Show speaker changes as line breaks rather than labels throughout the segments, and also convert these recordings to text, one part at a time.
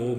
2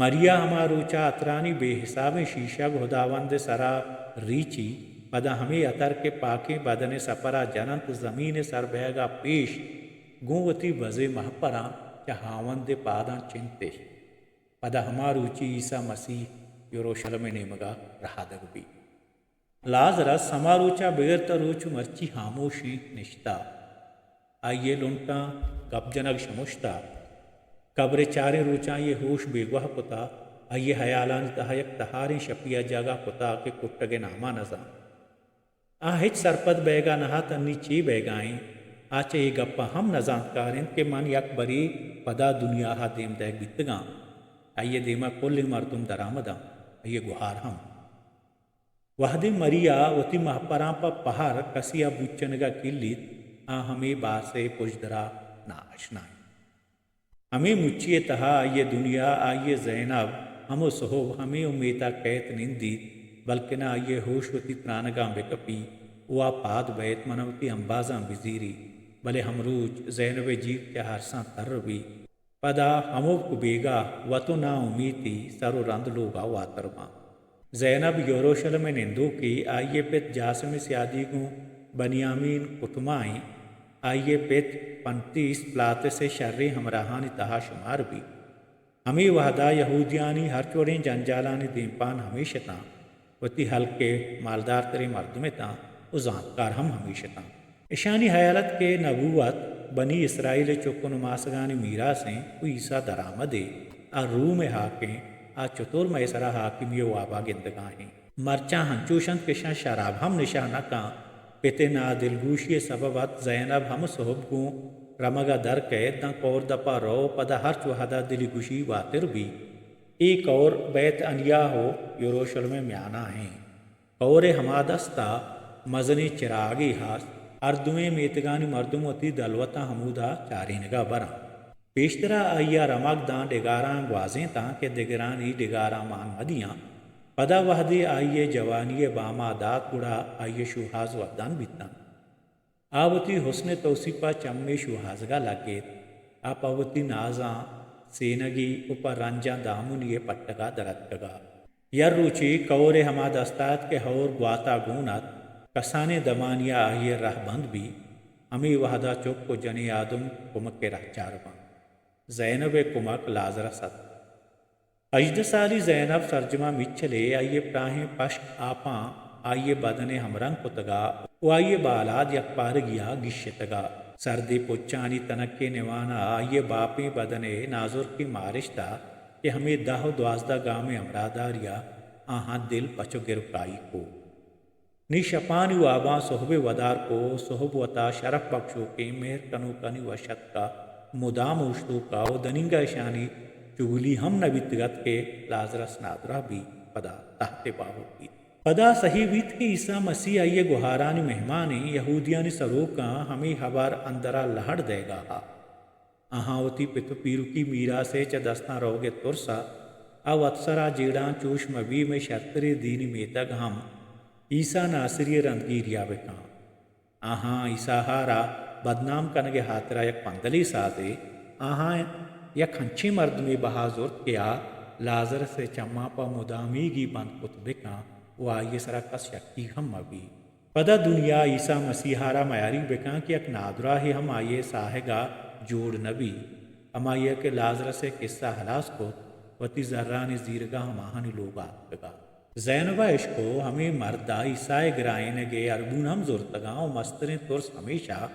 مریا ہماروچا اطرانی بے حساب شیشہ خداوند سرا ریچی پدا ہمیں عطر کے پاکیں بدن سپرا جنت زمین سر بہگا پیش گوتی بزے مہپرا چہاوند پاداں چنتے پدا ہماروچی عیسیٰ مسیح یروشلم نیمگا رہادگ بھی لازرس ہماروچا بغیر تروچ مرچی خاموشی نشتا آئیے لنٹا گپ جنگ شمشتا قبر چارے روچاں یہ ہوش بے گوہ پتا آئیے حیالان تہایک تہاریں شپیا جگہ پتا کہ کٹگے نامہ نزا ہچ سرپد بیگا نہا تنی چی بیگائیں آچے یہ گپا ہم نزانت کاریں کہ من یک بری پدا دنیا ہا دیم دیکھ بیتگاں آئیے دیما کل مردم درآمداں آئیے گوہار ہم وحدی مریا وتی مہپراں پا پہار کسیا بچنگا کلیت ہمیں باسے پجدرا نا اشنائیں ہمیں مچیے تہا آئیے دنیا آئیے زینب ہمو صحب ہمیں امیتا قیت نندید بلکہ نہ آئیے ہوش وتی ترانگاں بے کپی وا پاد بیت منوتی انبازاں بزیری بلے ہمروچ زینب جیب کے ہرساں تر بھی پدا ہمو کو بیگا وتو نا امیتی سرو رند لوگا واترماں زینب یروشلم نندو کی آئیے پت جاسم سیادی گوں بنیامین کتمائیں آئیے پت 35 پلات سے شرری ہمراہانی تہا شمار بھی ہمیں وحدہ یہودیانی ہر چوڑیں جنجالانی دیمپان ہمیشہ تاں وتی ہلکے مالدار ترے مرد میں تاں ازانکار ہم ہمیشہ تاں اشانی حیالت کے نبوت بنی اسرائیل چکن ماسگانی میراسیں کو عیسیٰ درآمدے روم حاکیں چطور میسرا حاکمی وابا گندگاہیں مرچاں ہنچوشند کشاں شراب ہم نشانہ کاں پتے نا دلگوشی سببت زینب ہم صحب گوں رمگا در قید داں کور دپا رو پدا ہرچ وحدہ دلی گوشی واتر بھی ایک اور بیت انیا ہو یروشلم میانہ ہیں اور ہما دستا مزنی چراغی ہاس اردویں میتگانی مردم وتی دلوتا حمودہ چارینگا برا پیشترا آئیا رمگ داں ڈگاراں گوازیں تاں کہ دگرانی ڈگاراں مان مدیاں پدا وحدی آئیے جوانی باما دات گڑا آئیے شوہاز ودان بیتاں آوتی حسن توصیپا چمے شوہازگا لگیت آپاوتی نازاں سینگی اوپر رنجاں دامنی پٹگا درتگا یر روچی کور ہما دستات کے ہور گواتا گونت کسانے دمانیا آئیے رہ بند بھی ہمیں وحدہ چک کو جنی آدم کمک کے رہ چارواں زینب کمک لازرہ ست اجد سالی زینب سرجمہ مچھلے آئیے پراہیں پشک آپاں آئیے بدن ہمرنگ کتگا و آئیے بالاد یک پارگیا گشتگا سردی پچانی تنک کے نوانا آئیے باپیں بدنے نازر کی مارشتا کہ ہمیں 10-12 گام امراداریا آہاں دل پچو گرکائی کو نی شپانی واباں صحب ودار کو صحب وطا شرف بخشو کے مہر کنو کنی وشت کا مدام اوشتو کا و دننگا شانی چگلی ہم نبیتگت کے لازرس نادرہ بھی پدا تحت باہو کی پدا صحیح ویت کے عیسیٰ مسیح آئیے گوہارانی مہمانی یہودیانی سروکاں ہمیں حبار اندرا لہڑ دے گا آہاں ہوتی پتو پیرو کی میرا سے چا دستاں روگے ترسا واتسرا جیڑاں چوش مبی میں شرطری دینی میتگ ہم عیسیٰ ناصری رندگیریا بکاں آہاں عیسیٰ ہارا بدنام کنگے ہاترا یک پندلی سازے آہاں یک ہنچی مرد میں بہازور کیا لازر سے چما پا مدامی گی بند کت بکاں وہ آئیے سرا کس شکی ہم مبی پدا دنیا عیسیٰ مسیحارا معیاری بکاں کہ یک نادرہ ہی ہم آئیے ساہگا جوڑ نبی ہم آئیے کہ لازر سے قصہ حلاس کو وتی ذرانی زیرگاہ ہم آہانی لوگ آتگا زینبہ عشقو ہمیں مردہ عیسیٰ گرائن گے اربون ہم زورتگاں و مسترین ترس ہمیشہ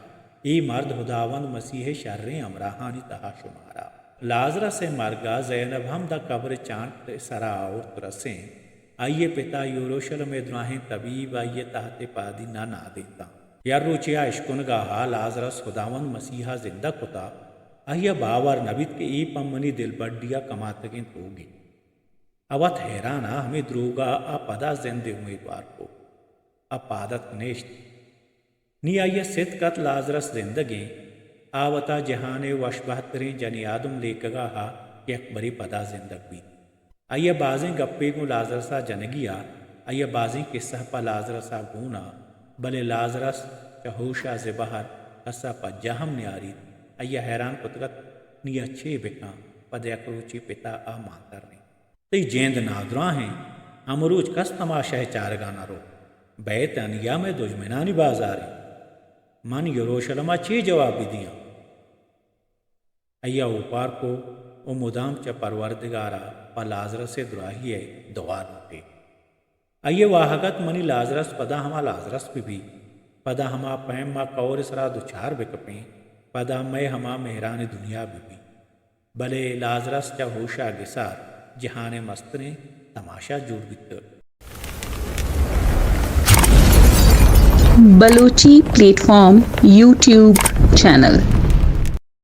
ای مرد خداوند مسیح شریں امراہانی تہا شمارا لازرہ سے مرگا زینب ہم دا قبر چانٹ سرا اور رسیں آئیے پتا یوروشلم دراہیں طبیب آئیے تحت پادی نہ دیتا یا روچیا عشقنگاہا لازرس خداوند مسیحا زندہ کتا آئیے باور نبیت کے ای پمنی دل بڑیا کماتگیں توگی اوت حیرانا ہمیں دروگا پدا زند امیدوار کو پادت نیشت نی آئیے صدقت لازرس زندگیں آوتا جہانے وش بہترین جنی آدم لیکگا ہا کہ اکبری پدا زندگ بھی آئیے بازیں گپے کو لازرسا جنگیا آئیے بازیں قصہ پا لازرسا گونا بلے لازرس چہوشا زبہر قصہ پا جہم نیاری آئیے حیران پتگت نی اچھے بکاں پدے اکروچی پتا مانتر نہیں تی جیند نادراں ہیں امروج کس تماشہ چارگانا رو بیت انیا میں دجمنانی بازاری من یروشلمہ چی جواب بھی دیا ایا اوپار کو او مدام چا پروردگارا پا لازرس دراہی ہے دوار ہوتے ایے واہگت منی لازرس پدا ہما لازرس بھی پدا ہما پیم ما کور سرا دوچار بکپیں پدا میں ہما مہران دنیا بھی بلے لازرس چا ہوشا گسار جہان مستنے تماشا جوڑ بیت
Balochi plate form YouTube channel